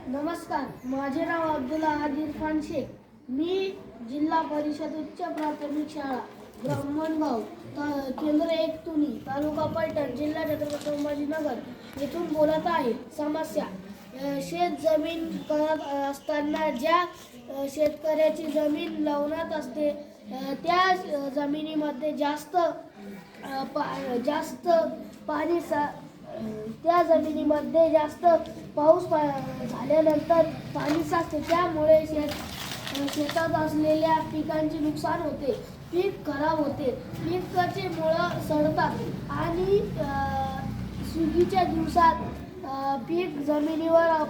नमस्कार, माझे नाव अब्दुल अहद इरफान शेख. मी जिल्हा परिषद उच्च प्राथमिक शाळा ब्राह्मणगाव केंद्र 1 तुनी तालुका पैठण जिल्हा छत्रपती संभाजीनगर येथून बोलत आहे. समस्या शेत जमीन करत असताना ज्या शेतकऱ्याची जमीन लवणात असते त्या जमिनीमध्ये जास्त पाणी त्या जमिनीमध्ये जास्त पाऊस झाल्यानंतर पाणी साचते. त्यामुळे शेतात असलेल्या पिकांचे नुकसान होते, पीक खराब होते, पिकाचे मुळं सडतात आणि सुगीच्या दिवसात पीक जमिनीवर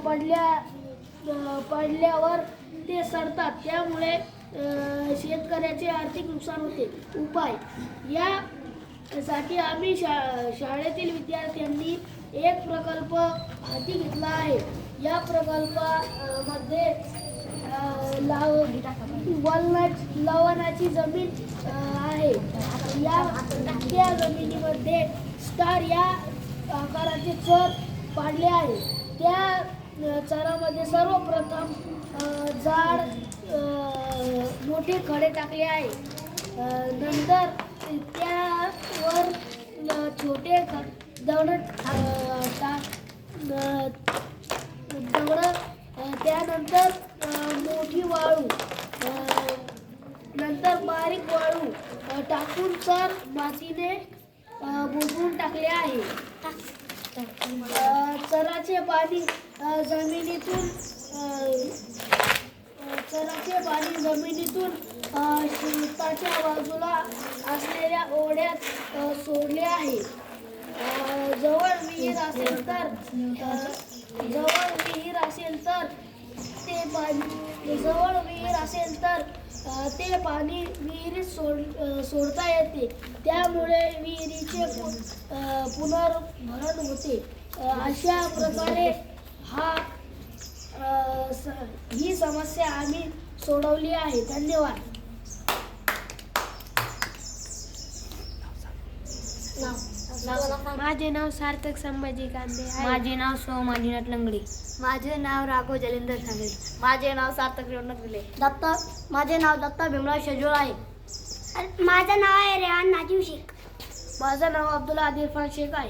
पडल्यावर ते सडतात. त्यामुळे शेतकऱ्याचे आर्थिक नुकसान होते. उपाय यासाठी आम्ही शाळेतील विद्यार्थ्यांनी एक प्रकल्प हाती घेतला आहे. या प्रकल्पामध्ये लवणाची जमीन आहे. त्या जमिनीमध्ये स्टार या आकाराचे चर पाडले आहे. त्या चरामध्ये सर्वप्रथम जाड मोठे खडे टाकले आहे. नंतर त्यावर छोटे दगड त्यानंतर मोठी वाळू, नंतर बारीक वाळू टाकून चर मातीने बुजवून टाकले आहे. चराचे पाणी जमिनीतून शेताच्या बाजूला असलेल्या ओढ्यात सोडले आहे. जवळ विहीर असेल तर ते पाणी विहिरीत सोडता येते. त्यामुळे विहिरीचे पुनर्भरण होते. अशा प्रकारे ही समस्या आम्ही सोडवली आहे. धन्यवाद. माझे नाव सार्थक संभाजी कांदे आहे. माझे नाव सोमाजीनाथ लंगडे. माझे नाव राघव जलेंद्र सांगेल. माझे नाव सार्थक रवनाथ विले. माझे नाव दत्ता भीमराव शेजूळ आहे. माझं नाव आहे रेहान नाजीव शेख. माझं नाव अब्दुल अहद इरफान शेख आहे.